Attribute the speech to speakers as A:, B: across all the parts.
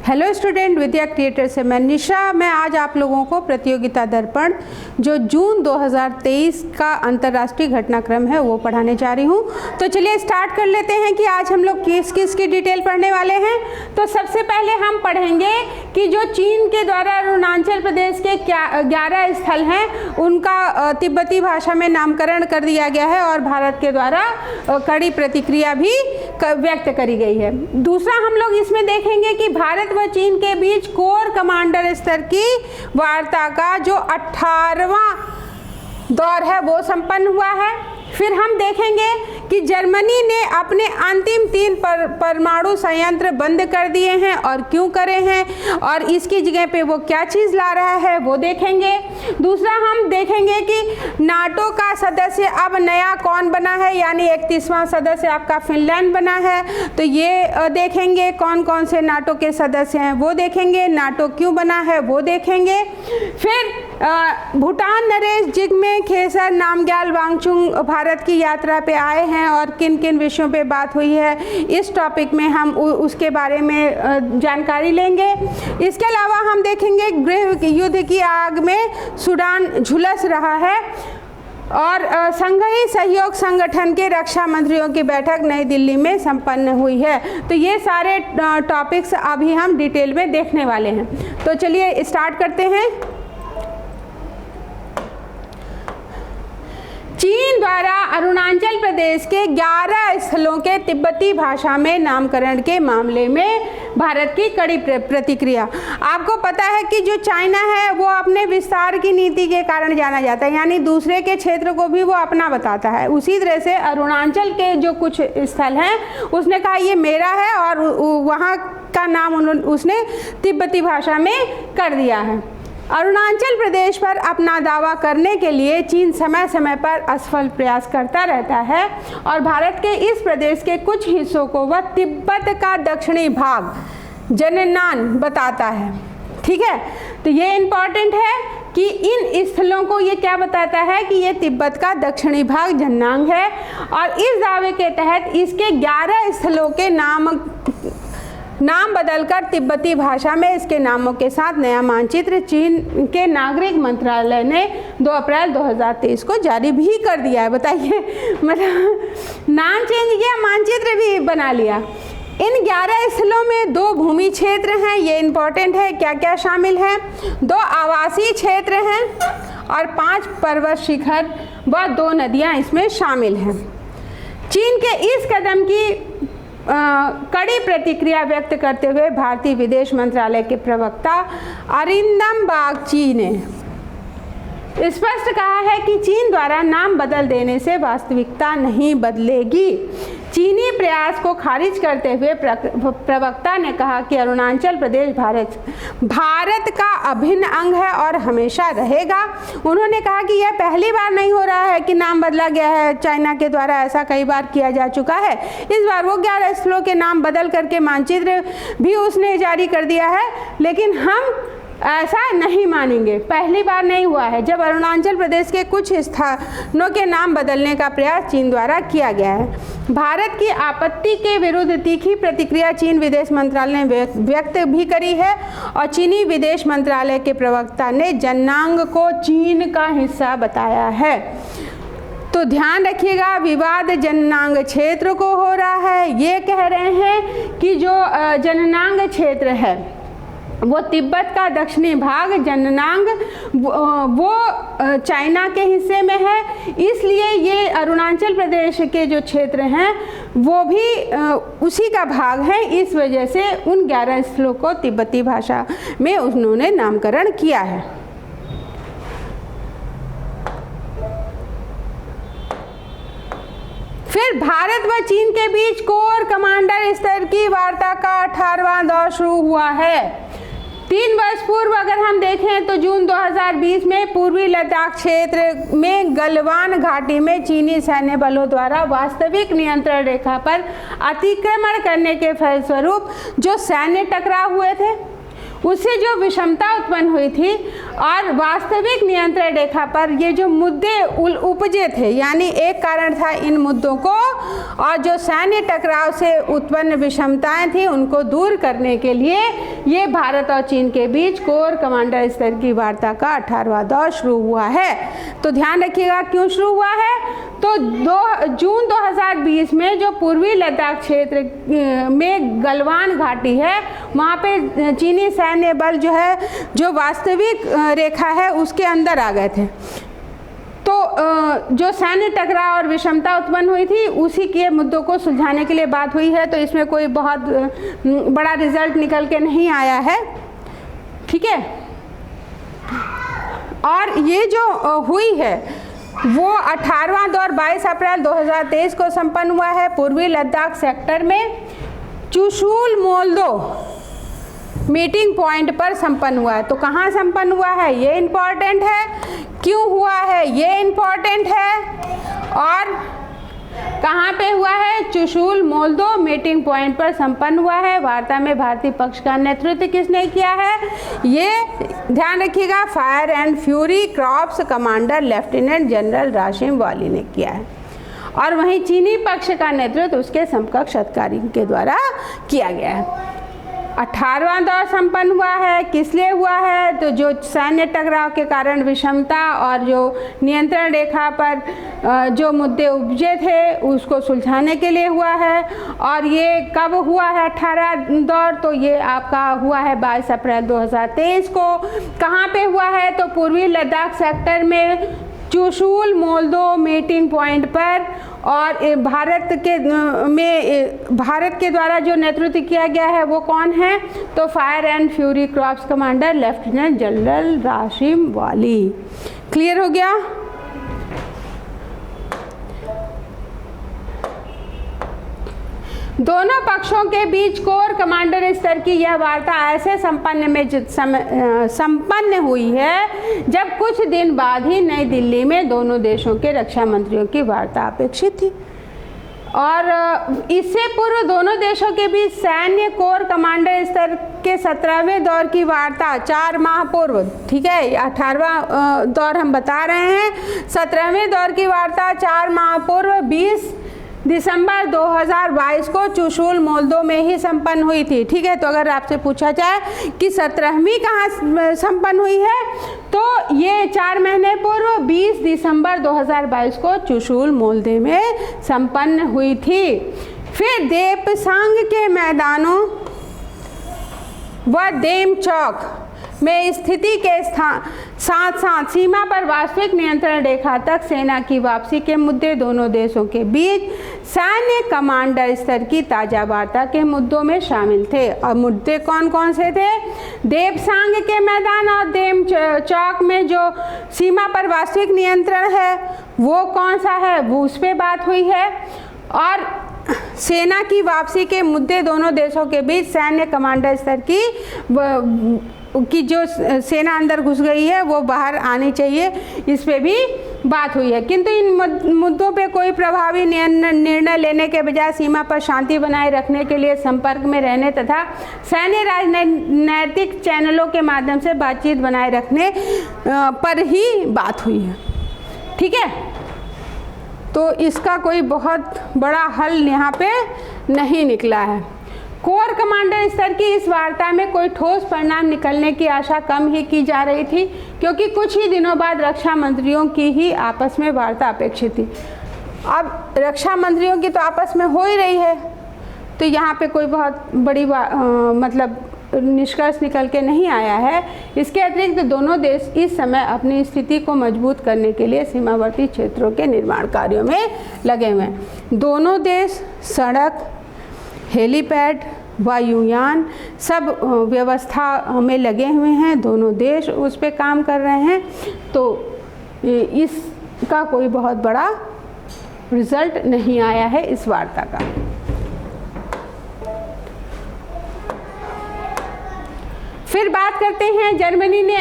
A: Hello student, विद्या creator से मैं निशा। मैं आज आप लोगों को प्रतियोगिता दर्पण जो जून 2023 का अंतर्राष्ट्रीय घटनाक्रम है वो पढ़ाने जा रही हूँ। तो चलिए स्टार्ट कर लेते हैं कि आज हम लोग किस किस की डिटेल पढ़ने वाले हैं। तो सबसे पहले हम पढ़ेंगे कि जो चीन के द्वारा अरुणाचल प्रदेश के 11 स्थल हैं उनका तिब्बती भाषा में नामकरण कर दिया गया है और भारत के द्वारा कड़ी प्रतिक्रिया भी व्यक्त करी गई है। दूसरा हम लोग इसमें देखेंगे कि भारत व चीन के बीच कोर कमांडर स्तर की वार्ता का जो 18वां दौर है वो संपन्न हुआ है। फिर हम देखेंगे कि जर्मनी ने अपने अंतिम 3 परमाणु संयंत्र बंद कर दिए हैं और क्यों करे हैं और इसकी जगह पे वो क्या चीज़ ला रहा है वो देखेंगे। दूसरा हम देखेंगे कि नाटो का सदस्य अब नया कौन बना है, यानी 31वां सदस्य आपका फिनलैंड बना है। तो ये देखेंगे कौन कौन से नाटो के सदस्य हैं वो देखेंगे, नाटो क्यों बना है वो देखेंगे। फिर भूटान नरेश जिग्मे खेसर नामग्याल वांगचुक भारत की यात्रा पे आए हैं और किन किन विषयों पे बात हुई है, इस टॉपिक में हम उसके बारे में जानकारी लेंगे। इसके अलावा हम देखेंगे गृह युद्ध की आग में सूडान झुलस रहा है और संघीय सहयोग संगठन के रक्षा मंत्रियों की बैठक नई दिल्ली में संपन्न हुई है। तो ये सारे टॉपिक्स अभी हम डिटेल में देखने वाले हैं। तो चलिए स्टार्ट करते हैं। चीन द्वारा अरुणाचल प्रदेश के 11 स्थलों के तिब्बती भाषा में नामकरण के मामले में भारत की कड़ी प्रतिक्रिया। आपको पता है कि जो चाइना है वो अपने विस्तार की नीति के कारण जाना जाता है, यानी दूसरे के क्षेत्र को भी वो अपना बताता है। उसी तरह से अरुणाचल के जो कुछ स्थल हैं उसने कहा ये मेरा है और वहाँ का नाम उसने तिब्बती भाषा में कर दिया है। अरुणाचल प्रदेश पर अपना दावा करने के लिए चीन समय समय पर असफल प्रयास करता रहता है और भारत के इस प्रदेश के कुछ हिस्सों को वह तिब्बत का दक्षिणी भाग जन्नान बताता है। ठीक है, तो ये इम्पॉर्टेंट है कि इन स्थलों को ये क्या बताता है कि ये तिब्बत का दक्षिणी भाग जन्नांग है और इस दावे के तहत इसके 11 स्थलों के नाम बदलकर तिब्बती भाषा में इसके नामों के साथ नया मानचित्र चीन के नागरिक मंत्रालय ने 2 अप्रैल 2023 को जारी भी कर दिया है। बताइए, मतलब नाम चेंज किया, मानचित्र भी बना लिया। इन 11 स्थलों में 2 भूमि क्षेत्र हैं, ये इम्पोर्टेंट है। क्या क्या शामिल हैं? 2 आवासीय क्षेत्र हैं और 5 पर्वत शिखर व 2 नदियाँ इसमें शामिल हैं। चीन के इस कदम की कड़ी प्रतिक्रिया व्यक्त करते हुए भारतीय विदेश मंत्रालय के प्रवक्ता अरिंदम बागची ने स्पष्ट कहा है कि चीन द्वारा नाम बदल देने से वास्तविकता नहीं बदलेगी। चीनी प्रयास को खारिज करते हुए प्रवक्ता ने कहा कि अरुणाचल प्रदेश भारत का अभिन्न अंग है और हमेशा रहेगा। उन्होंने कहा कि यह पहली बार नहीं हो रहा है कि नाम बदला गया है, चाइना के द्वारा ऐसा कई बार किया जा चुका है। इस बार वो 11 स्थलों के नाम बदल करके मानचित्र भी उसने जारी कर दिया है, लेकिन हम ऐसा नहीं मानेंगे। पहली बार नहीं हुआ है जब अरुणाचल प्रदेश के कुछ स्थानों के नाम बदलने का प्रयास चीन द्वारा किया गया है। भारत की आपत्ति के विरुद्ध तीखी प्रतिक्रिया चीन विदेश मंत्रालय ने व्यक्त भी करी है और चीनी विदेश मंत्रालय के प्रवक्ता ने जन्नांग को चीन का हिस्सा बताया है। तो ध्यान रखिएगा, विवाद जन्नांग क्षेत्र को हो रहा है। ये कह रहे हैं कि जो जन्नांग क्षेत्र है वो तिब्बत का दक्षिणी भाग जन्नांग वो चाइना के हिस्से में है, इसलिए ये अरुणाचल प्रदेश के जो क्षेत्र हैं वो भी उसी का भाग है। इस वजह से उन 11 स्थलों को तिब्बती भाषा में उन्होंने नामकरण किया है। फिर भारत व चीन के बीच कोर कमांडर स्तर की वार्ता का 18वां दौर शुरू हुआ है। 3 वर्ष पूर्व अगर हम देखें तो जून 2020 में पूर्वी लद्दाख क्षेत्र में गलवान घाटी में चीनी सैन्य बलों द्वारा वास्तविक नियंत्रण रेखा पर अतिक्रमण करने के फलस्वरूप जो सैन्य टकराव हुए थे उससे जो विषमता उत्पन्न हुई थी और वास्तविक नियंत्रण रेखा पर ये जो मुद्दे उपजे थे, यानी एक कारण था इन मुद्दों को और जो सैन्य टकराव से उत्पन्न विषमताएं थी उनको दूर करने के लिए ये भारत और चीन के बीच कोर कमांडर स्तर की वार्ता का 18वां दौर शुरू हुआ है। तो ध्यान रखिएगा क्यों शुरू हुआ है। तो जून 2020 में जो पूर्वी लद्दाख क्षेत्र में गलवान घाटी है वहाँ पे चीनी सैन्य बल जो है जो वास्तविक रेखा है उसके अंदर आ गए थे। तो जो सैन्य टकराव और विषमता उत्पन्न हुई थी उसी के मुद्दों को सुलझाने के लिए बात हुई है। तो इसमें कोई बहुत बड़ा रिजल्ट निकल के नहीं आया है, ठीक है। और ये जो हुई है वो 18वां दौर 22 अप्रैल 2023 को संपन्न हुआ है पूर्वी लद्दाख सेक्टर में चुशूल मोल्दो मीटिंग पॉइंट पर संपन्न हुआ है। तो कहाँ संपन्न हुआ है ये इम्पॉर्टेंट है, क्यों हुआ है ये इम्पॉर्टेंट है, और कहाँ पे हुआ है चुशूल मोल्दो मीटिंग पॉइंट पर संपन्न हुआ है। वार्ता में भारतीय पक्ष का नेतृत्व किसने किया है ये ध्यान रखिएगा, fire and fury corps commander lieutenant general Rashim Bali ने किया है। और वहीं चीनी पक्ष का नेतृत्व उसके समकक्ष अधिकारी के द्वारा किया गया है। 18वां दौर संपन्न हुआ है, किस लिए हुआ है तो जो सैन्य टकराव के कारण विषमता और जो नियंत्रण रेखा पर जो मुद्दे उपजे थे उसको सुलझाने के लिए हुआ है। और ये कब हुआ है 18 दौर, तो ये आपका हुआ है 22 अप्रैल 2023 को। कहाँ पे हुआ है तो पूर्वी लद्दाख सेक्टर में चुशूल मोल्दो मीटिंग पॉइंट पर। और भारत के द्वारा जो नेतृत्व किया गया है वो कौन है तो fire and fury corps commander lieutenant general Rashim Bali. Clear हो गया। दोनों पक्षों के बीच कोर कमांडर स्तर की यह वार्ता ऐसे संपन्न हुई है जब कुछ दिन बाद ही नई दिल्ली में दोनों देशों के रक्षा मंत्रियों की वार्ता अपेक्षित थी। और इससे पूर्व दोनों देशों के बीच सैन्य कोर कमांडर स्तर के 17वें दौर की वार्ता 4 माह पूर्व, ठीक है 18वां दौर हम बता रहे हैं, 17वें दौर की वार्ता 4 माह पूर्व 20 दिसंबर 2022 को चुशूल मोल्दो में ही संपन्न हुई थी, ठीक है। तो अगर आपसे पूछा जाए कि 17वीं कहाँ संपन्न हुई है तो ये 4 महीने पूर्व 20 दिसंबर 2022 को चुशूल मोल्दो में संपन्न हुई थी। फिर देपसांग के मैदानों व देम चौक में स्थिति के साथ साथ सीमा पर वास्तविक नियंत्रण रेखा तक सेना की वापसी के मुद्दे दोनों देशों के बीच सैन्य कमांडर स्तर की ताज़ा वार्ता के मुद्दों में शामिल थे। और मुद्दे कौन कौन से थे, देपसांग के मैदान और देम चौक में जो सीमा पर वास्तविक नियंत्रण है वो कौन सा है वो उस पर बात हुई है। और सेना की वापसी के मुद्दे दोनों देशों के बीच सैन्य कमांडर स्तर की जो सेना अंदर घुस गई है वो बाहर आनी चाहिए, इस पे भी बात हुई है। किंतु इन मुद्दों पे कोई प्रभावी निर्णय लेने के बजाय सीमा पर शांति बनाए रखने के लिए संपर्क में रहने तथा सैन्य राजनैतिक चैनलों के माध्यम से बातचीत बनाए रखने पर ही बात हुई है, ठीक है। तो इसका कोई बहुत बड़ा हल यहाँ पे नहीं निकला है। कोर कमांडर स्तर की इस वार्ता में कोई ठोस परिणाम निकलने की आशा कम ही की जा रही थी, क्योंकि कुछ ही दिनों बाद रक्षा मंत्रियों की ही आपस में वार्ता अपेक्षित थी। अब रक्षा मंत्रियों की तो आपस में हो ही रही है, तो यहाँ पे कोई बहुत बड़ी मतलब निष्कर्ष निकल के नहीं आया है। इसके अतिरिक्त दोनों देश इस समय अपनी स्थिति को मजबूत करने के लिए सीमावर्ती क्षेत्रों के निर्माण कार्यों में लगे हुए हैं। दोनों देश सड़क, हेलीपैड, वायुयान सब व्यवस्था में लगे हुए हैं, दोनों देश उस पर काम कर रहे हैं। तो इसका कोई बहुत बड़ा रिजल्ट नहीं आया है इस वार्ता का। फिर बात करते हैं, जर्मनी ने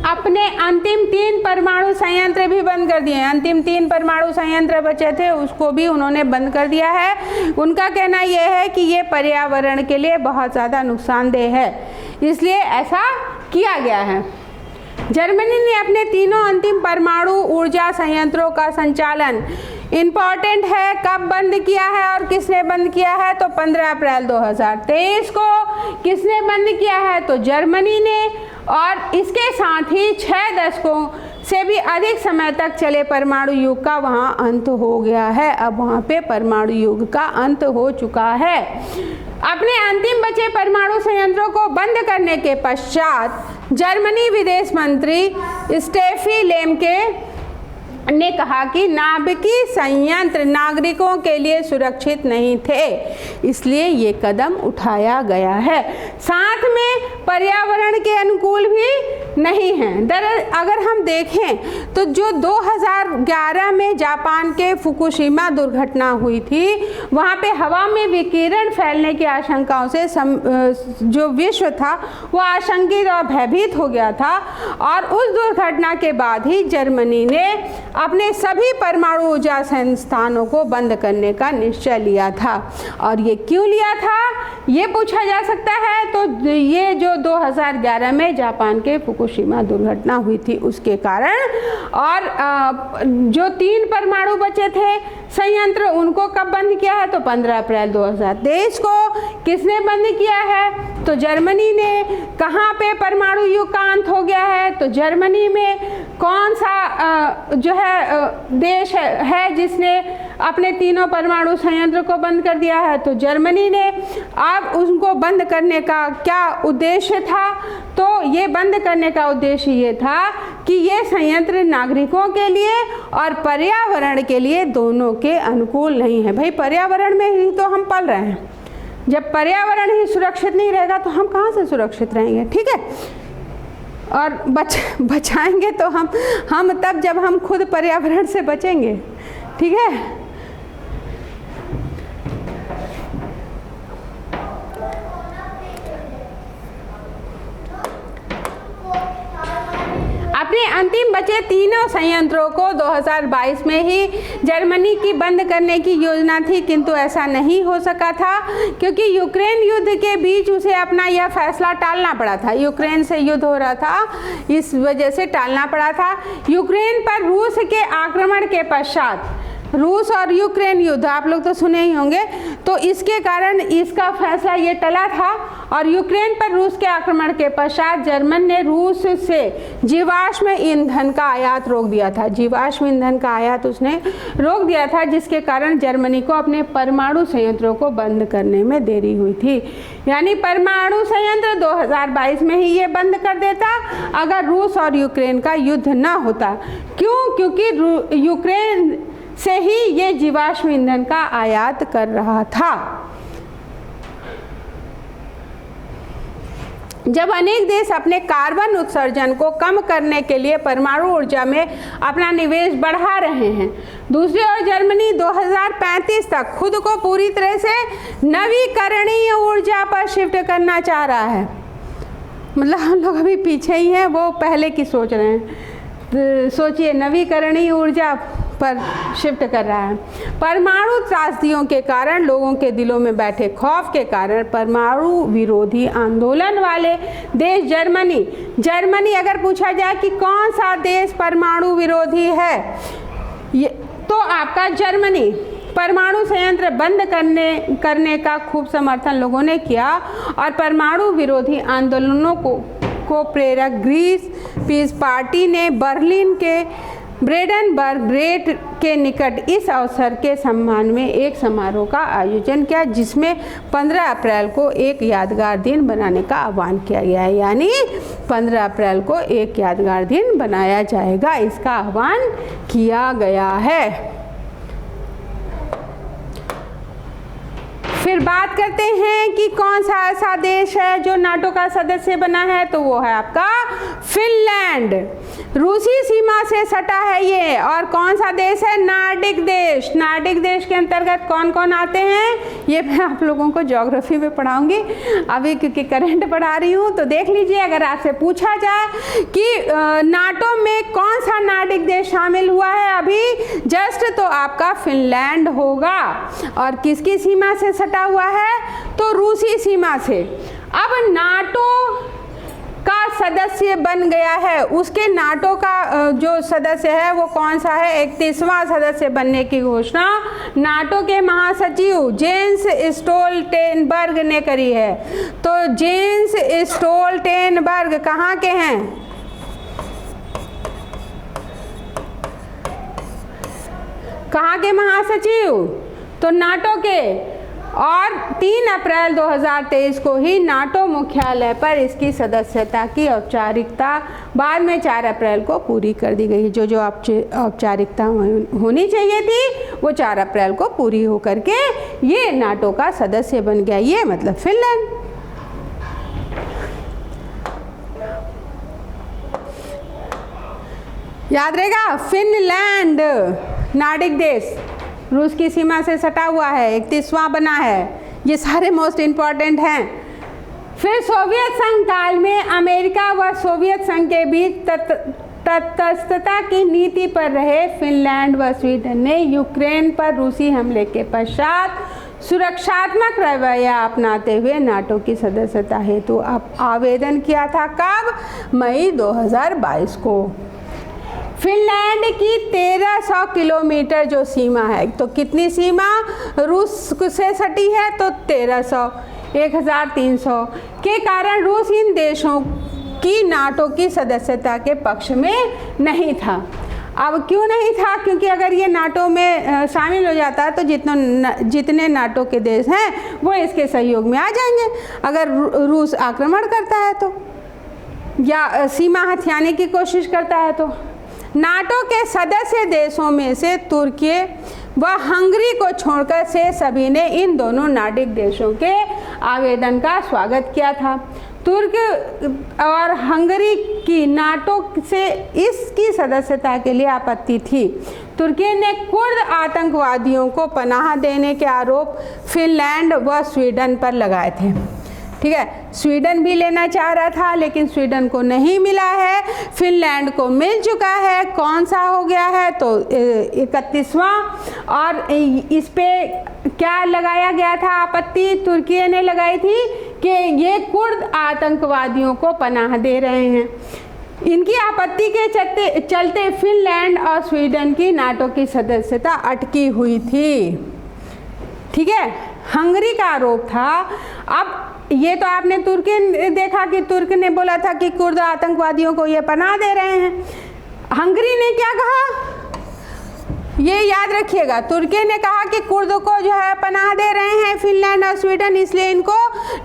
A: अपने अंतिम 3 परमाणु संयंत्र भी बंद कर दिए हैं। अंतिम 3 परमाणु संयंत्र बचे थे उसको भी उन्होंने बंद कर दिया है। उनका कहना यह है कि ये पर्यावरण के लिए बहुत ज़्यादा नुकसानदेह है। इसलिए ऐसा किया गया है। जर्मनी ने अपने तीनों अंतिम परमाणु ऊर्जा संयंत्रों का संचालन, इम्पॉर्टेंट है, कब बंद किया है और किसने बंद किया है? तो 15 अप्रैल 2023 को। किसने बंद किया है? तो जर्मनी ने। और इसके साथ ही 6 दशकों से भी अधिक समय तक चले परमाणु युग का वहाँ अंत हो गया है। अब वहाँ पे परमाणु युग का अंत हो चुका है। अपने अंतिम बचे परमाणु संयंत्रों को बंद करने के पश्चात जर्मनी विदेश मंत्री स्टेफी लेमके ने कहा कि नाभिकीय संयंत्र नागरिकों के लिए सुरक्षित नहीं थे, इसलिए ये कदम उठाया गया है। साथ में पर्यावरण के अनुकूल भी नहीं है। अगर हम देखें तो जो 2011 में जापान के फुकुशिमा दुर्घटना हुई थी, वहाँ पे हवा में विकिरण फैलने की आशंकाओं से जो विश्व था वो आशंकित और भयभीत हो गया था। और उस दुर्घटना के बाद ही जर्मनी ने अपने सभी परमाणु ऊर्जा संस्थानों को बंद करने का निश्चय लिया था। और ये क्यों लिया था, ये पूछा जा सकता है। तो ये जो 2011 में जापान के फुकुशिमा दुर्घटना हुई थी उसके कारण, और जो 3 परमाणु बचे थे संयंत्र, उनको कब बंद किया है? तो 15 अप्रैल 2023 को। किसने बंद किया है? तो जर्मनी ने। कहाँ पे परमाणु युग का अंत हो गया है? तो जर्मनी में। कौन सा जो है देश है जिसने अपने तीनों परमाणु संयंत्र को बंद कर दिया है? तो जर्मनी ने। अब उनको बंद करने का क्या उद्देश्य था? तो ये बंद करने का उद्देश्य ये था कि ये संयंत्र नागरिकों के लिए और पर्यावरण के लिए दोनों के अनुकूल नहीं है। भाई पर्यावरण में ही तो हम पल रहे हैं। जब पर्यावरण ही सुरक्षित नहीं रहेगा तो हम कहाँ से सुरक्षित रहेंगे? ठीक है। और बचाएंगे तो हम तब जब हम खुद पर्यावरण से बचेंगे। ठीक है। अपने अंतिम बचे तीनों संयंत्रों को 2022 में ही जर्मनी की बंद करने की योजना थी, किंतु ऐसा नहीं हो सका था क्योंकि यूक्रेन युद्ध के बीच उसे अपना यह फैसला टालना पड़ा था। यूक्रेन से युद्ध हो रहा था, इस वजह से टालना पड़ा था। यूक्रेन पर रूस के आक्रमण के पश्चात, रूस और यूक्रेन युद्ध आप लोग तो सुने ही होंगे, तो इसके कारण इसका फैसला ये टला था। और यूक्रेन पर रूस के आक्रमण के पश्चात जर्मन ने रूस से जीवाश्म ईंधन का आयात रोक दिया था। जीवाश्म ईंधन का आयात उसने रोक दिया था, जिसके कारण जर्मनी को अपने परमाणु संयंत्रों को बंद करने में देरी हुई थी। यानी परमाणु संयंत्र 2022 में ही ये बंद कर देता अगर रूस और यूक्रेन का युद्ध ना होता। क्यों? क्योंकि यूक्रेन से ही ये जीवाश्म ईंधन का आयात कर रहा था। जब अनेक देश अपने कार्बन उत्सर्जन को कम करने के लिए परमाणु ऊर्जा में अपना निवेश बढ़ा रहे हैं, दूसरी ओर जर्मनी 2035 तक खुद को पूरी तरह से नवीकरणीय ऊर्जा पर शिफ्ट करना चाह रहा है। मतलब हम लोग अभी पीछे ही हैं, वो पहले की सोच रहे हैं। सोचिए, नवीकरणीय ऊर्जा पर शिफ्ट कर रहा है। परमाणु त्रासदियों के कारण, लोगों के दिलों में बैठे खौफ के कारण परमाणु विरोधी आंदोलन वाले देश जर्मनी अगर पूछा जाए कि कौन सा देश परमाणु विरोधी है, तो आपका जर्मनी। परमाणु संयंत्र बंद करने का खूब समर्थन लोगों ने किया और परमाणु विरोधी आंदोलनों को प्रेरक ग्रीस पीस पार्टी ने बर्लिन के ब्रेडेनबर्ग ग्रेट के निकट इस अवसर के सम्मान में एक समारोह का आयोजन किया, जिसमें 15 अप्रैल को एक यादगार दिन बनाने का आह्वान किया गया है। यानी 15 अप्रैल को एक यादगार दिन बनाया जाएगा, इसका आह्वान किया गया है। फिर बात करते हैं कि कौन सा ऐसा देश है जो नाटो का सदस्य बना है, तो वो है आपका फिनलैंड। रूसी सीमा से सटा है ये। और कौन सा देश है? नार्डिक देश। नार्डिक देश के अंतर्गत कौन कौन आते हैं, ये मैं आप लोगों को ज्योग्राफी में पढ़ाऊंगी अभी, क्योंकि करंट पढ़ा रही हूँ। तो देख लीजिए, अगर आपसे पूछा जाए कि नाटो में कौन सा नार्डिक देश शामिल हुआ है अभी जस्ट, तो आपका फिनलैंड होगा। और किसकी सीमा से सटा हुआ है? तो रूसी सीमा से। अब नाटो सदस्य बन गया है उसके नाटो का जो सदस्य है वो कौन सा है? 31वां सदस्य बनने की घोषणा नाटो के महासचिव जेंस स्टोल्टेनबर्ग ने करी है। तो जेंस स्टोल्टेनबर्ग कहाँ के हैं? कहाँ के महासचिव? तो नाटो के। और 3 अप्रैल 2023 को ही नाटो मुख्यालय पर इसकी सदस्यता की औपचारिकता बाद में 4 अप्रैल को पूरी कर दी गई। जो औपचारिकता होनी चाहिए थी वो 4 अप्रैल को पूरी हो करके ये नाटो का सदस्य बन गया। ये मतलब फिनलैंड। याद रहेगा, फिनलैंड नॉर्डिक देश रूस की सीमा से सटा हुआ है, 31वां बना है। ये सारे मोस्ट इम्पॉर्टेंट हैं। फिर सोवियत संघ काल में अमेरिका व सोवियत संघ के बीच तटस्थता की नीति पर रहे फिनलैंड व स्वीडन ने यूक्रेन पर रूसी हमले के पश्चात सुरक्षात्मक रवैया अपनाते हुए नाटो की सदस्यता हेतु आवेदन किया था। कब? मई 2022 को। फिनलैंड की 1300 किलोमीटर जो सीमा है, तो कितनी सीमा रूस से सटी है? तो 1300 के कारण रूस इन देशों की नाटो की सदस्यता के पक्ष में नहीं था। अब क्यों नहीं था? क्योंकि अगर ये नाटो में शामिल हो जाता है तो जितने नाटो के देश हैं वो इसके सहयोग में आ जाएंगे अगर रूस आक्रमण करता है तो, या सीमा हथियाने की कोशिश करता है तो। नाटो के सदस्य देशों में से तुर्की व हंगरी को छोड़कर से सभी ने इन दोनों नॉर्डिक देशों के आवेदन का स्वागत किया था। तुर्क और हंगरी की नाटो से इसकी सदस्यता के लिए आपत्ति थी। तुर्की ने कुर्द आतंकवादियों को पनाह देने के आरोप फिनलैंड व स्वीडन पर लगाए थे। ठीक है, स्वीडन भी लेना चाह रहा था लेकिन स्वीडन को नहीं मिला है, फिनलैंड को मिल चुका है। कौन सा हो गया है? तो 31वां। और इस पे क्या लगाया गया था आपत्ति? तुर्की ने लगाई थी कि ये कुर्द आतंकवादियों को पनाह दे रहे हैं। इनकी आपत्ति के चलते फिनलैंड और स्वीडन की नाटो की सदस्यता अटकी हुई थी। ठीक है, हंगरी का आरोप था। अब ये तो आपने तुर्की देखा कि तुर्क ने बोला था कि कुर्द आतंकवादियों को ये पनाह दे रहे हैं। हंगरी ने क्या कहा? ये याद रखिएगा, तुर्की ने कहा कि कुर्द को जो है पनाह दे रहे हैं फिनलैंड और स्वीडन, इसलिए इनको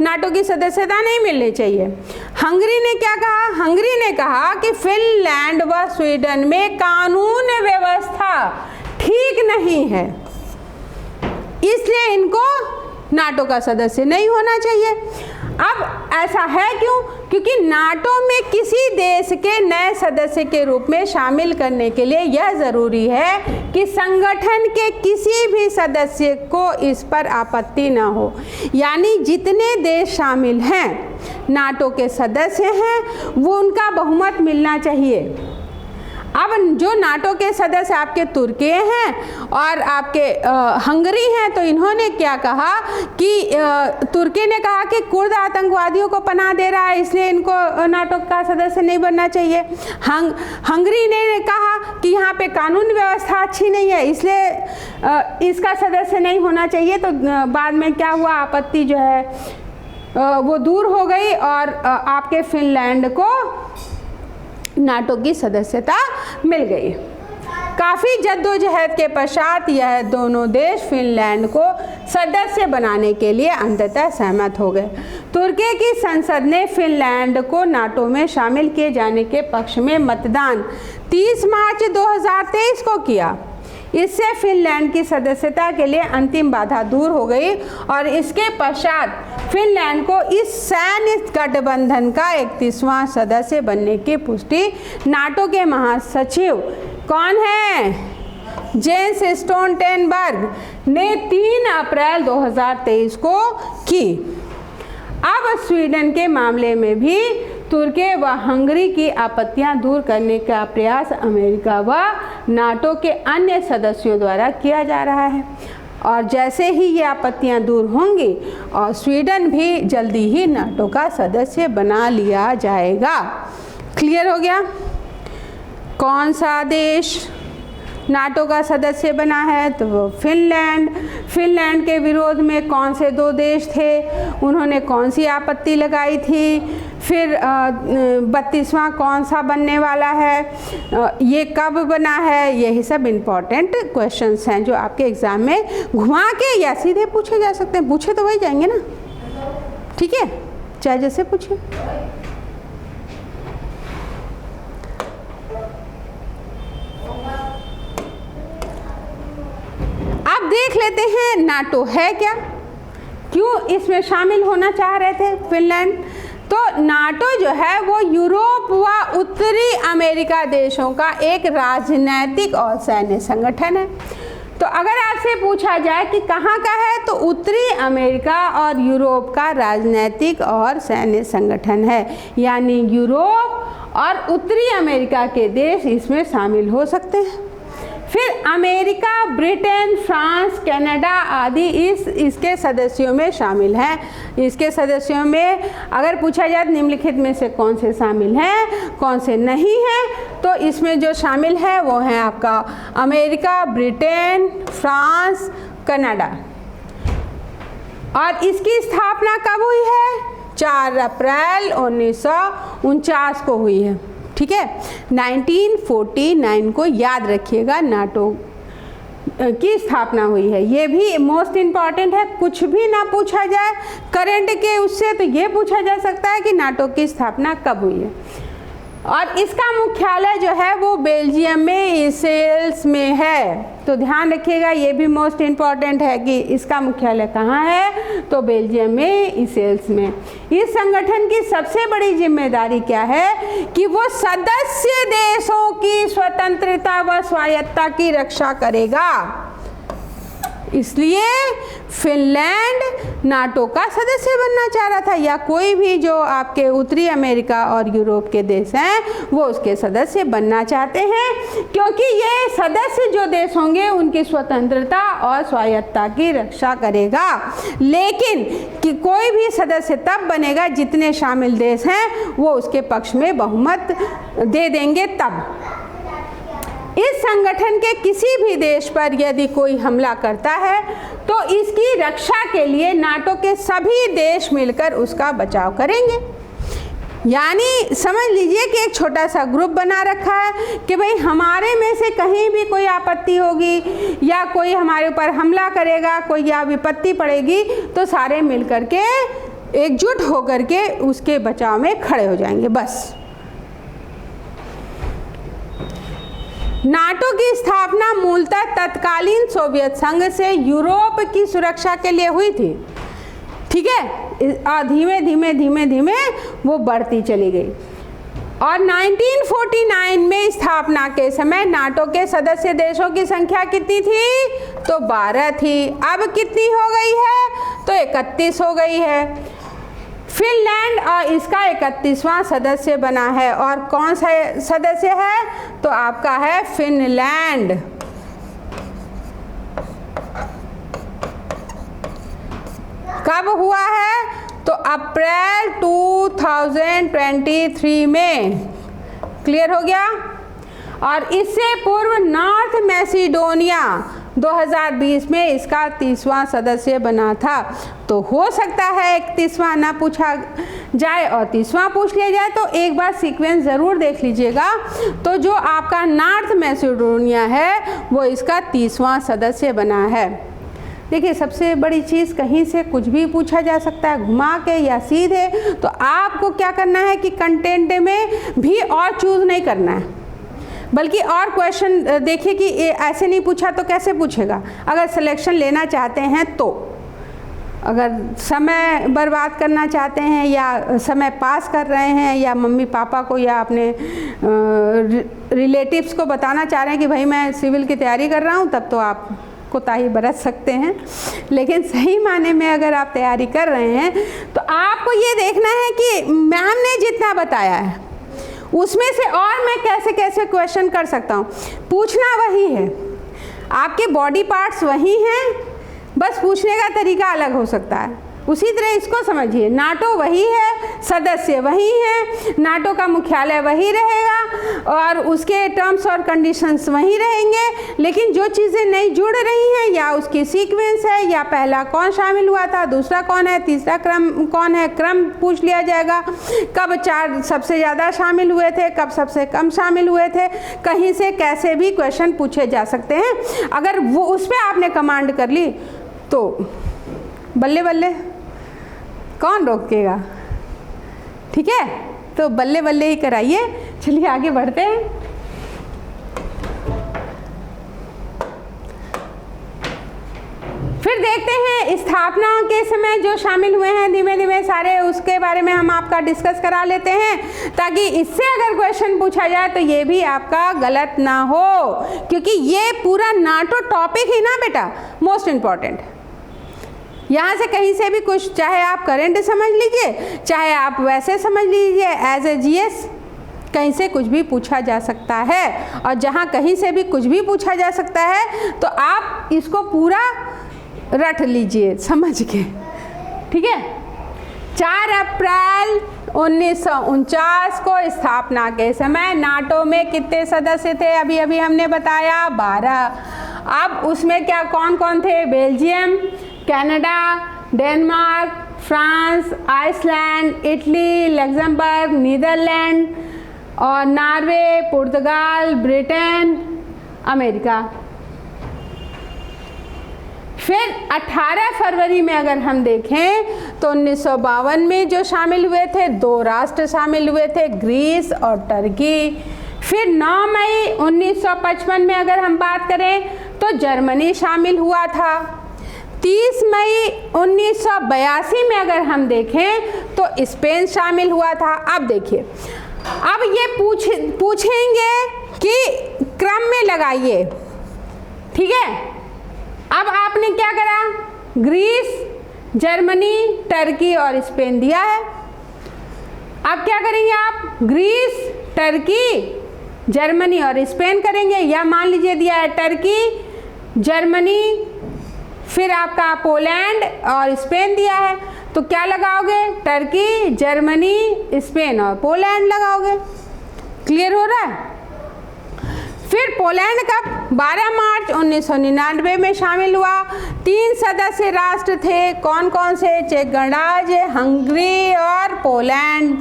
A: नाटो की सदस्यता नहीं मिलनी चाहिए। हंगरी ने क्या कहा? हंगरी ने कहा कि फिनलैंड व स्वीडन में कानून व्यवस्था ठीक नहीं है, इसलिए इनको नाटो का सदस्य नहीं होना चाहिए। अब ऐसा है क्यों? क्योंकि नाटो में किसी देश के नए सदस्य के रूप में शामिल करने के लिए यह ज़रूरी है कि संगठन के किसी भी सदस्य को इस पर आपत्ति न हो। यानी जितने देश शामिल हैं नाटो के सदस्य हैं वो उनका बहुमत मिलना चाहिए। अब जो नाटो के सदस्य आपके तुर्की हैं और आपके हंगरी हैं, तो इन्होंने क्या कहा कि तुर्की ने कहा कि कुर्द आतंकवादियों को पनाह दे रहा है, इसलिए इनको नाटो का सदस्य नहीं बनना चाहिए। हंगरी ने कहा कि यहाँ पे कानून व्यवस्था अच्छी नहीं है, इसलिए इसका सदस्य नहीं होना चाहिए। तो बाद में क्या हुआ, आपत्ति जो है वो दूर हो गई और आपके फिनलैंड को नाटो की सदस्यता मिल गई। काफ़ी जद्दोजहद के पश्चात यह दोनों देश फिनलैंड को सदस्य बनाने के लिए अंततः सहमत हो गए। तुर्की की संसद ने फिनलैंड को नाटो में शामिल किए जाने के पक्ष में मतदान 30 मार्च 2023 को किया। इससे फिनलैंड की सदस्यता के लिए अंतिम बाधा दूर हो गई और इसके पश्चात फिनलैंड को इस सैन्य गठबंधन का 31वां सदस्य बनने की पुष्टि नाटो के महासचिव कौन है? जेंस स्टोल्टेनबर्ग ने 3 अप्रैल 2023 को की। अब स्वीडन के मामले में भी तुर्की व हंगरी की आपत्तियां दूर करने का प्रयास अमेरिका व नाटो के अन्य सदस्यों द्वारा किया जा रहा है और जैसे ही ये आपत्तियां दूर होंगी और स्वीडन भी जल्दी ही नाटो का सदस्य बना लिया जाएगा। क्लियर हो गया? कौन सा देश नाटो का सदस्य बना है? तो वो फिनलैंड। फिनलैंड के विरोध में कौन से 2 देश थे, उन्होंने कौन सी आपत्ति लगाई थी? फिर 32वां कौन सा बनने वाला है, ये कब बना है? यही सब इम्पॉर्टेंट क्वेश्चंस हैं जो आपके एग्ज़ाम में घुमा के या सीधे पूछे जा सकते हैं। पूछे तो वही जाएंगे ना, ठीक है, चाहे जैसे पूछे। अब देख लेते हैं नाटो है क्या, क्यों इसमें शामिल होना चाह रहे थे फिनलैंड। तो नाटो जो है वो यूरोप व उत्तरी अमेरिका देशों का एक राजनैतिक और सैन्य संगठन है। तो अगर आपसे पूछा जाए कि कहाँ का है, तो उत्तरी अमेरिका और यूरोप का राजनैतिक और सैन्य संगठन है, यानी यूरोप और उत्तरी अमेरिका के देश इसमें शामिल हो सकते हैं। फिर अमेरिका, ब्रिटेन, फ्रांस, कनाडा आदि इसके सदस्यों में शामिल हैं। इसके सदस्यों में अगर पूछा जाए निम्नलिखित में से कौन से शामिल हैं, कौन से नहीं हैं, तो इसमें जो शामिल है वो है आपका अमेरिका, ब्रिटेन, फ्रांस, कनाडा। और इसकी स्थापना कब हुई है? 4 अप्रैल 1949 को हुई है, ठीक है। 1949 को याद रखिएगा नाटो की स्थापना हुई है। ये भी मोस्ट इम्पॉर्टेंट है, कुछ भी ना पूछा जाए करंट के उससे तो ये पूछा जा सकता है कि नाटो की स्थापना कब हुई है। और इसका मुख्यालय जो है वो बेल्जियम में इसेल्स में है। तो ध्यान रखिएगा, ये भी मोस्ट इम्पॉर्टेंट है कि इसका मुख्यालय कहाँ है, तो बेल्जियम में इसेल्स में। इस संगठन की सबसे बड़ी जिम्मेदारी क्या है कि वो सदस्य देशों की स्वतंत्रता व स्वायत्तता की रक्षा करेगा। इसलिए फिनलैंड नाटो का सदस्य बनना चाह रहा था, या कोई भी जो आपके उत्तरी अमेरिका और यूरोप के देश हैं वो उसके सदस्य बनना चाहते हैं, क्योंकि ये सदस्य जो देश होंगे उनकी स्वतंत्रता और स्वायत्तता की रक्षा करेगा। लेकिन कि कोई भी सदस्य तब बनेगा जितने शामिल देश हैं वो उसके पक्ष में बहुमत दे देंगे तब। इस संगठन के किसी भी देश पर यदि कोई हमला करता है तो इसकी रक्षा के लिए नाटो के सभी देश मिलकर उसका बचाव करेंगे। यानी समझ लीजिए कि एक छोटा सा ग्रुप बना रखा है कि भाई हमारे में से कहीं भी कोई आपत्ति होगी या कोई हमारे ऊपर हमला करेगा, कोई या विपत्ति पड़ेगी, तो सारे मिलकर के एकजुट होकर के उसके बचाव में खड़े हो जाएंगे बस। नाटो की स्थापना मूलतः तत्कालीन सोवियत संघ से यूरोप की सुरक्षा के लिए हुई थी, ठीक है। और धीमे धीमे वो बढ़ती चली गई। और 1949 में स्थापना के समय नाटो के सदस्य देशों की संख्या कितनी थी? तो 12 थी। अब कितनी हो गई है? तो 31 हो गई है। फिनलैंड और इसका 31वां सदस्य बना है। और कौन सा सदस्य है? तो आपका है फिनलैंड। कब हुआ है? तो अप्रैल 2023 में। क्लियर हो गया? और इससे पूर्व नॉर्थ मैसिडोनिया 2020 में इसका 30वां सदस्य बना था। तो हो सकता है 31वां ना पूछा जाए और 30वां पूछ लिया जाए, तो एक बार सीक्वेंस ज़रूर देख लीजिएगा। तो जो आपका नॉर्थ मैसिडोनिया है वो इसका 30वां सदस्य बना है। देखिए, सबसे बड़ी चीज़ कहीं से कुछ भी पूछा जा सकता है, घुमा के या सीधे। तो आपको क्या करना है कि कंटेंट में भी और चूज़ नहीं करना है, बल्कि और क्वेश्चन देखिए कि ऐसे नहीं पूछा तो कैसे पूछेगा। अगर सिलेक्शन लेना चाहते हैं तो, अगर समय बर्बाद करना चाहते हैं या समय पास कर रहे हैं या मम्मी पापा को या अपने रिलेटिव्स को बताना चाह रहे हैं कि भाई मैं सिविल की तैयारी कर रहा हूँ, तब तो आप कोताही बरत सकते हैं। लेकिन सही माने में अगर आप तैयारी कर रहे हैं तो आपको ये देखना है कि मैम ने जितना बताया है उसमें से और मैं कैसे कैसे क्वेश्चन कर सकता हूँ। पूछना वही है, आपके बॉडी पार्ट्स वही हैं, बस पूछने का तरीका अलग हो सकता है। उसी तरह इसको समझिए, नाटो वही है, सदस्य वही हैं, नाटो का मुख्यालय वही रहेगा और उसके टर्म्स और कंडीशंस वही रहेंगे, लेकिन जो चीज़ें नई जुड़ रही हैं या उसकी सीक्वेंस है या पहला कौन शामिल हुआ था, दूसरा कौन है, तीसरा क्रम कौन है, क्रम पूछ लिया जाएगा, कब 4 सबसे ज़्यादा शामिल हुए थे, कब सबसे कम शामिल हुए थे, कहीं से कैसे भी क्वेश्चन पूछे जा सकते हैं। अगर वो उस पर आपने कमांड कर ली तो बल्ले बल्ले, कौन रोकेगा। ठीक है, तो बल्ले बल्ले ही कराइए। चलिए आगे बढ़ते हैं। फिर देखते हैं स्थापना के समय जो शामिल हुए हैं, धीमे धीमे सारे उसके बारे में हम आपका डिस्कस करा लेते हैं, ताकि इससे अगर क्वेश्चन पूछा जाए तो ये भी आपका गलत ना हो, क्योंकि ये पूरा नाटो टॉपिक ही ना बेटा मोस्ट इम्पॉर्टेंट। यहाँ से कहीं से भी कुछ, चाहे आप करंट समझ लीजिए, चाहे आप वैसे समझ लीजिए एज ए जीएस, कहीं से कुछ भी पूछा जा सकता है। और जहाँ कहीं से भी कुछ भी पूछा जा सकता है तो आप इसको पूरा रट लीजिए समझ के। ठीक है, 4 अप्रैल 1949 को स्थापना के समय नाटो में कितने सदस्य थे, अभी अभी हमने बताया 12। अब उसमें क्या कौन कौन थे, Belgium, Canada, Denmark, France, Iceland, Italy, Luxembourg, Netherlands और नॉर्वे, पुर्तगाल, ब्रिटेन, अमेरिका। फिर 18 फरवरी में अगर हम देखें तो 1952 में जो शामिल हुए थे 2 राष्ट्र शामिल हुए थे, ग्रीस और टर्की। फिर 9 मई 1955 में अगर हम बात करें तो जर्मनी शामिल हुआ था। 30 मई 1982 में अगर हम देखें तो स्पेन शामिल हुआ था। अब देखिए, अब ये पूछेंगे कि क्रम में लगाइए। ठीक है, अब आपने क्या करा, ग्रीस, जर्मनी, टर्की और स्पेन दिया है। अब क्या करेंगे आप, ग्रीस, टर्की, जर्मनी और स्पेन करेंगे, या मान लीजिए दिया है टर्की, जर्मनी, फिर आपका पोलैंड और स्पेन दिया है, तो क्या लगाओगे, टर्की, जर्मनी, स्पेन और पोलैंड लगाओगे। क्लियर हो रहा है। फिर पोलैंड कब, 12 मार्च 1999 में शामिल हुआ। 3 सदस्य राष्ट्र थे, कौन कौन से, चेक गणराज्य, हंगरी और पोलैंड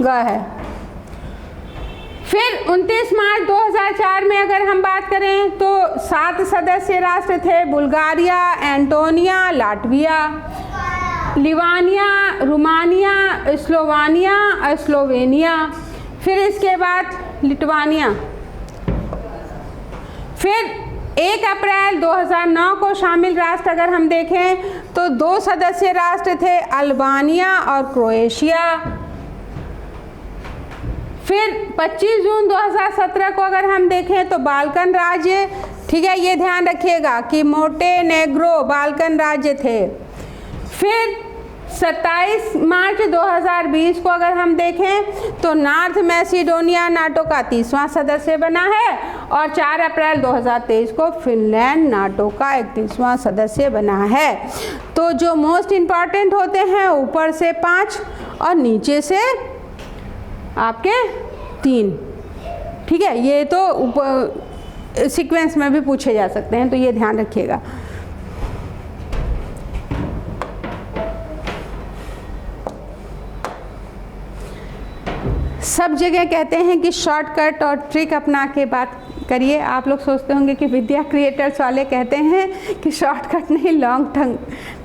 A: है। फिर 29 मार्च 2004 में अगर हम बात करें तो 7 सदस्य राष्ट्र थे, Bulgaria, Estonia, Latvia, Lithuania, Romania, Slovakia, Slovenia, फिर इसके बाद लिटवानिया। फिर 1 अप्रैल 2009 को शामिल राष्ट्र अगर हम देखें तो 2 सदस्य राष्ट्र थे, अल्बानिया और क्रोएशिया। फिर 25 जून 2017 को अगर हम देखें तो बाल्कन राज्य, ठीक है, ये ध्यान रखिएगा कि मोंटेनेग्रो बाल्कन राज्य थे। फिर 27 मार्च 2020 को अगर हम देखें तो नॉर्थ मैसिडोनिया नाटो का 30वां सदस्य बना है, और 4 अप्रैल 2023 को फिनलैंड नाटो का 31वां सदस्य बना है। तो जो मोस्ट इम्पॉर्टेंट होते हैं ऊपर से 5 और नीचे से आपके 3। ठीक है, ये तो सीक्वेंस में भी पूछे जा सकते हैं, तो ये ध्यान रखिएगा। सब जगह कहते हैं कि शॉर्टकट और ट्रिक अपना के बात करिए। आप लोग सोचते होंगे कि विद्या क्रिएटर्स वाले कहते हैं कि शॉर्टकट नहीं, लॉन्ग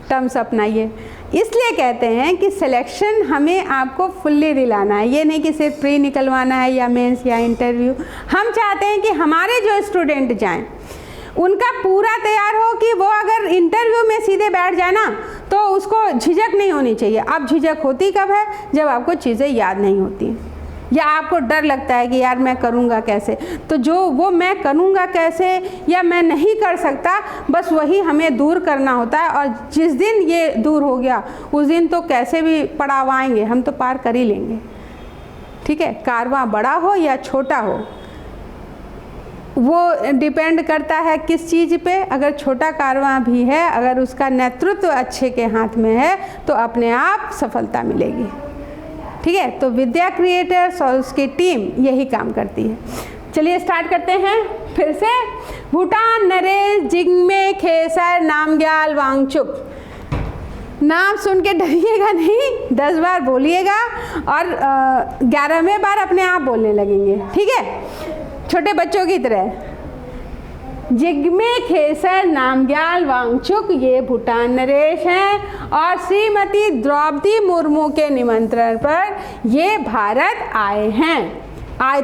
A: टर्म्स अपनाइए। इसलिए कहते हैं कि सिलेक्शन हमें आपको फुल्ली दिलाना है, ये नहीं कि सिर्फ प्री निकलवाना है या मेंस या इंटरव्यू। हम चाहते हैं कि हमारे जो स्टूडेंट जाएं उनका पूरा तैयार हो कि वो अगर इंटरव्यू में सीधे बैठ जाए ना तो उसको झिझक नहीं होनी चाहिए। अब झिझक होती कब है, जब आपको चीज़ें याद नहीं होती या आपको डर लगता है कि यार मैं करूँगा कैसे। तो जो वो मैं करूँगा कैसे या मैं नहीं कर सकता, बस वही हमें दूर करना होता है। और जिस दिन ये दूर हो गया उस दिन तो कैसे भी पड़ाव आएंगे, हम तो पार कर ही लेंगे। ठीक है, कारवां बड़ा हो या छोटा हो, वो डिपेंड करता है किस चीज़ पे। अगर छोटा कारवां भी है, अगर उसका नेतृत्व अच्छे के हाथ में है तो अपने आप सफलता मिलेगी। ठीक है, तो विद्या क्रिएटर्स और उसकी टीम यही काम करती है। चलिए स्टार्ट करते हैं फिर से। भूटान नरेश जिग्मे खेसर नामग्याल वांगचुक। नाम सुन के डरिएगा नहीं, 10 बार बोलिएगा और 11वें बार अपने आप बोलने लगेंगे। ठीक है, छोटे बच्चों की तरह। जिग्मे खेसर नामग्याल वांगचुक ये भूटान नरेश हैं और श्रीमती द्रौपदी मुर्मू के निमंत्रण पर ये भारत आए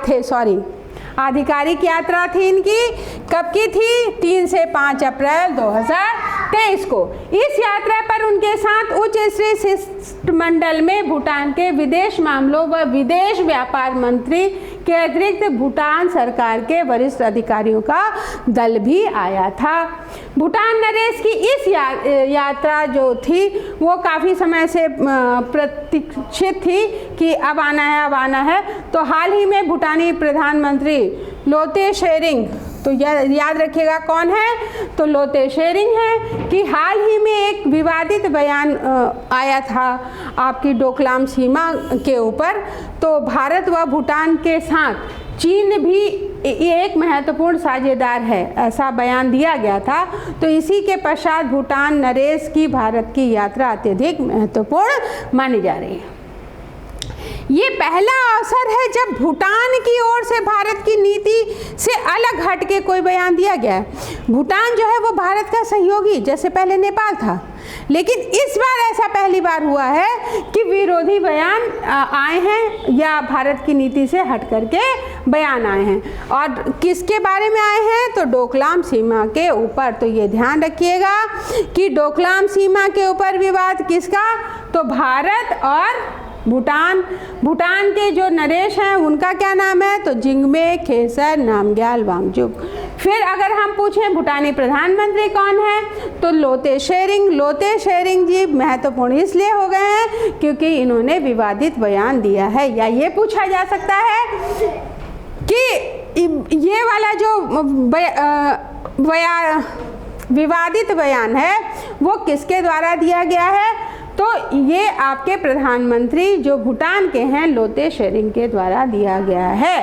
A: थे। आधिकारिक यात्रा थी इनकी। कब की थी? 3 से 5 अप्रैल 2023 को। इस यात्रा पर उनके साथ उच्च स्तरीय शिष्टमंडल में भूटान के विदेश मामलों व विदेश व्यापार मंत्री के अतिरिक्त भूटान सरकार के वरिष्ठ अधिकारियों का दल भी आया था। भूटान नरेश की इस यात्रा जो थी वो काफ़ी समय से प्रतीक्षित थी कि अब आना है। तो हाल ही में भूटानी प्रधानमंत्री लोते शेरिंग, तो याद रखिएगा कौन है, तो लोते शेरिंग है कि हाल ही में एक विवादित बयान आया था आपकी डोकलाम सीमा के ऊपर। तो भारत व भूटान के साथ चीन भी एक महत्वपूर्ण साझेदार है, ऐसा बयान दिया गया था। तो इसी के पश्चात भूटान नरेश की भारत की यात्रा अत्यधिक महत्वपूर्ण मानी जा रही है। ये पहला अवसर है जब भूटान की ओर से भारत की नीति से अलग हट के कोई बयान दिया गया है। भूटान जो है वो भारत का सहयोगी, जैसे पहले नेपाल था, लेकिन इस बार ऐसा पहली बार हुआ है कि विरोधी बयान आए हैं या भारत की नीति से हट करके बयान आए हैं। और किसके बारे में आए हैं? तो डोकलाम सीमा के ऊपर। तो ये ध्यान रखिएगा कि डोकलाम सीमा के ऊपर विवाद किसका? तो भारत और भूटान के जो नरेश हैं उनका क्या नाम है? तो जिग्मे खेसर नामग्याल वांगचुक। फिर अगर हम पूछें भूटानी प्रधानमंत्री कौन है, तो लोते शेरिंग जी महत्वपूर्ण इसलिए हो गए हैं क्योंकि इन्होंने विवादित बयान दिया है। या ये पूछा जा सकता है कि ये वाला जो विवादित बयान है वो किसके द्वारा दिया गया है? तो ये आपके प्रधानमंत्री जो भूटान के हैं लोते शेरिंग के द्वारा दिया गया है।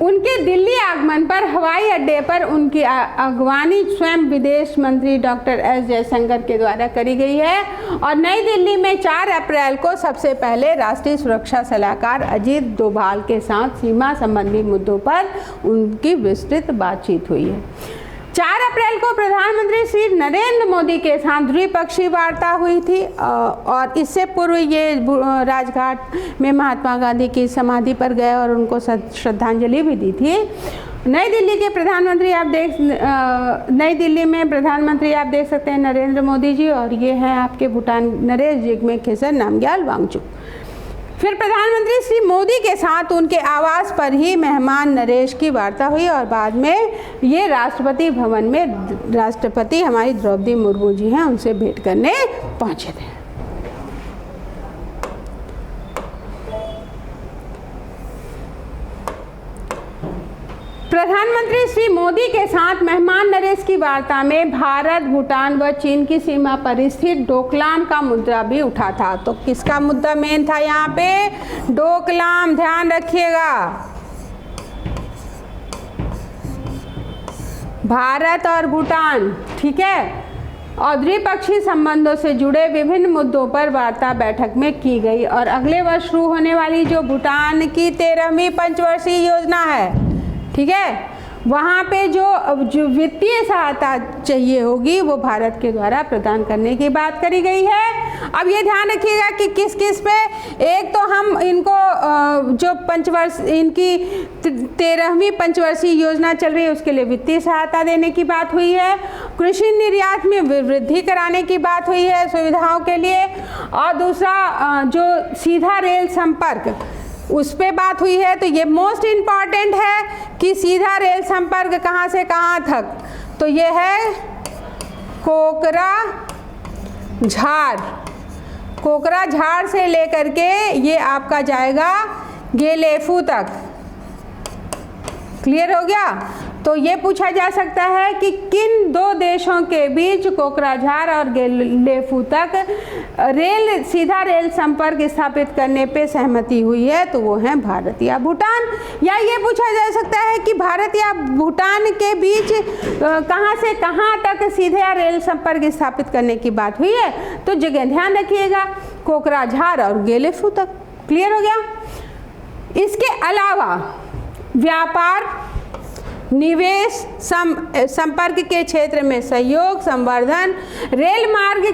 A: उनके दिल्ली आगमन पर हवाई अड्डे पर उनकी अगवानी स्वयं विदेश मंत्री डॉक्टर एस जयशंकर के द्वारा करी गई है। और नई दिल्ली में 4 अप्रैल को सबसे पहले राष्ट्रीय सुरक्षा सलाहकार अजीत डोभाल के साथ सीमा संबंधी मुद्दों पर उनकी विस्तृत बातचीत हुई है। 4 अप्रैल को प्रधानमंत्री श्री नरेंद्र मोदी के साथ द्विपक्षीय वार्ता हुई थी और इससे पूर्व ये राजघाट में महात्मा गांधी की समाधि पर गए और उनको श्रद्धांजलि भी दी थी। नई दिल्ली में प्रधानमंत्री आप देख सकते हैं नरेंद्र मोदी जी, और ये हैं आपके भूटान नरेश जिग्मे खेसर नामग्याल वांगचुक। फिर प्रधानमंत्री श्री मोदी के साथ उनके आवास पर ही मेहमान नरेश की वार्ता हुई और बाद में ये राष्ट्रपति भवन में राष्ट्रपति हमारी द्रौपदी मुर्मू जी हैं उनसे भेंट करने पहुंचे थे। प्रधानमंत्री श्री मोदी के साथ मेहमान नरेश की वार्ता में भारत, भूटान व चीन की सीमा पर स्थित डोकलाम का मुद्दा भी उठा था। तो किसका मुद्दा मेन था यहाँ पे? डोकलाम, ध्यान रखिएगा। भारत और भूटान, ठीक है, और द्विपक्षीय संबंधों से जुड़े विभिन्न मुद्दों पर वार्ता बैठक में की गई। और अगले वर्ष शुरू होने वाली जो भूटान की 13वीं पंचवर्षीय योजना है, ठीक है, वहाँ पे जो वित्तीय सहायता चाहिए होगी वो भारत के द्वारा प्रदान करने की बात करी गई है। अब ये ध्यान रखिएगा कि किस किस पे, एक तो हम इनको जो इनकी 13वीं पंचवर्षीय योजना चल रही है उसके लिए वित्तीय सहायता देने की बात हुई है। कृषि निर्यात में वृद्धि कराने की बात हुई है सुविधाओं के लिए। और दूसरा जो सीधा रेल संपर्क उस पे बात हुई है। तो ये मोस्ट इम्पॉर्टेंट है कि सीधा रेल संपर्क कहाँ से कहाँ तक, तो ये है कोकराझार से लेकर के ये आपका जाएगा गेलेफू तक। क्लियर हो गया? तो ये पूछा जा सकता है कि किन दो देशों के बीच कोकराझार और गेलेफू तक सीधा रेल संपर्क स्थापित करने पे सहमति हुई है, तो वो है भारत या भूटान। या ये पूछा जा सकता है कि भारत या भूटान के बीच कहाँ से कहाँ तक सीधे रेल संपर्क स्थापित करने की बात हुई है, तो जगह ध्यान रखिएगा, कोकराझार और गेलेफू तक। क्लियर हो गया? इसके अलावा व्यापार, निवेश, संपर्क के क्षेत्र में सहयोग, संवर्धन, रेल मार्ग,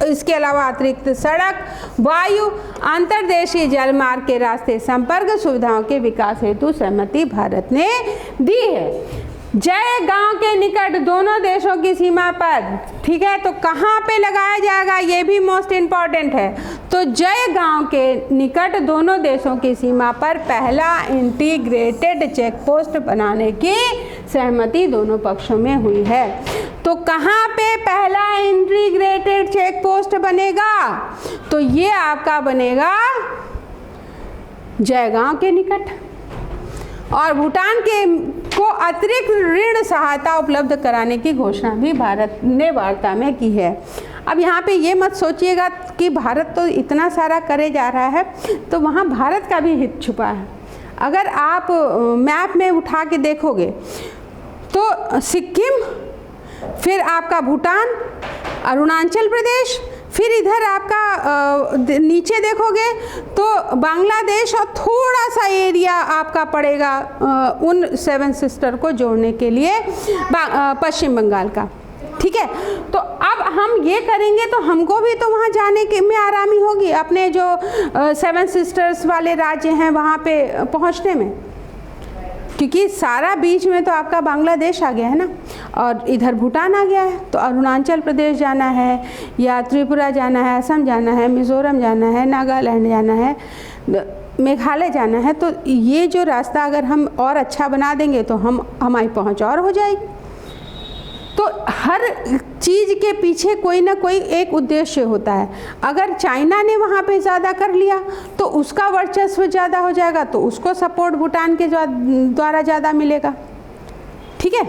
A: इसके अलावा अतिरिक्त सड़क, वायु, अंतर्देशीय जल मार्ग के रास्ते संपर्क सुविधाओं के विकास हेतु सहमति भारत ने दी है। जय गांव के निकट दोनों देशों की सीमा पर, ठीक है, तो कहाँ पे लगाया जाएगा ये भी मोस्ट इम्पॉर्टेंट है। तो जय गांव के निकट दोनों देशों की सीमा पर पहला इंटीग्रेटेड चेक पोस्ट बनाने की सहमति दोनों पक्षों में हुई है। तो कहाँ पे पहला इंटीग्रेटेड चेक पोस्ट बनेगा? तो ये आपका बनेगा जय गांव के निकट। और भूटान को अतिरिक्त ऋण सहायता उपलब्ध कराने की घोषणा भी भारत ने वार्ता में की है। अब यहाँ पे ये मत सोचिएगा कि भारत तो इतना सारा करे जा रहा है, तो वहाँ भारत का भी हित छुपा है। अगर आप मैप में उठा के देखोगे तो सिक्किम, फिर आपका भूटान, अरुणाचल प्रदेश, फिर इधर आपका नीचे देखोगे तो बांग्लादेश और थोड़ा सा एरिया आपका पड़ेगा उन 7 सिस्टर को जोड़ने के लिए पश्चिम बंगाल का। ठीक है, तो अब हम ये करेंगे तो हमको भी तो वहाँ जाने के में आरामी होगी, अपने जो 7 सिस्टर्स वाले राज्य हैं वहाँ पे पहुँचने में, क्योंकि सारा बीच में तो आपका बांग्लादेश आ गया है ना, और इधर भूटान आ गया है। तो अरुणाचल प्रदेश जाना है या त्रिपुरा जाना है, असम जाना है, मिज़ोरम जाना है, नागालैंड जाना है, मेघालय जाना है, तो ये जो रास्ता अगर हम और अच्छा बना देंगे तो हमारी पहुंच और हो जाएगी। तो हर चीज़ के पीछे कोई ना कोई एक उद्देश्य होता है। अगर चाइना ने वहाँ पे ज़्यादा कर लिया तो उसका वर्चस्व ज़्यादा हो जाएगा, तो उसको सपोर्ट भूटान के द्वारा ज़्यादा मिलेगा। ठीक है,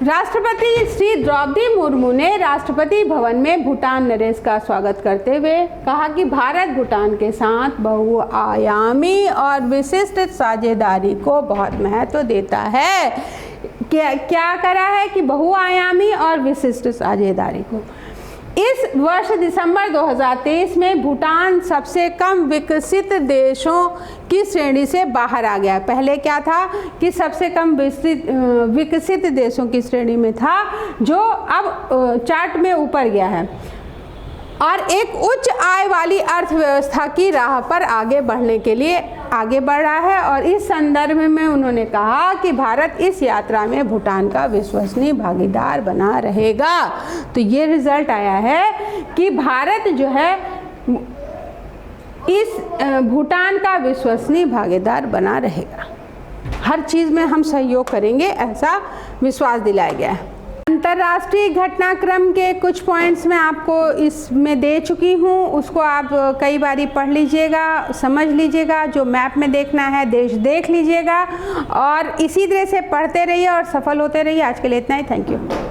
A: राष्ट्रपति श्री द्रौपदी मुर्मू ने राष्ट्रपति भवन में भूटान नरेश का स्वागत करते हुए कहा कि भारत भूटान के साथ बहुआयामी और विशिष्ट साझेदारी को बहुत महत्व देता है। क्या करा है कि बहुआयामी और विशिष्ट साझेदारी को। इस वर्ष दिसंबर 2023 में भूटान सबसे कम विकसित देशों की श्रेणी से बाहर आ गया। पहले क्या था कि सबसे कम विकसित देशों की श्रेणी में था, जो अब चार्ट में ऊपर गया है और एक उच्च आय वाली अर्थव्यवस्था की राह पर आगे बढ़ने के लिए आगे बढ़ रहा है। और इस संदर्भ में उन्होंने कहा कि भारत इस यात्रा में भूटान का विश्वसनीय भागीदार बना रहेगा। तो ये रिजल्ट आया है कि भारत जो है इस भूटान का विश्वसनीय भागीदार बना रहेगा, हर चीज़ में हम सहयोग करेंगे, ऐसा विश्वास दिलाया गया है। अंतर्राष्ट्रीय घटनाक्रम के कुछ पॉइंट्स मैं आपको इसमें दे चुकी हूँ, उसको आप कई बारी पढ़ लीजिएगा, समझ लीजिएगा, जो मैप में देखना है देश देख लीजिएगा और इसी तरह से पढ़ते रहिए और सफल होते रहिए। आज के लिए इतना ही, थैंक यू।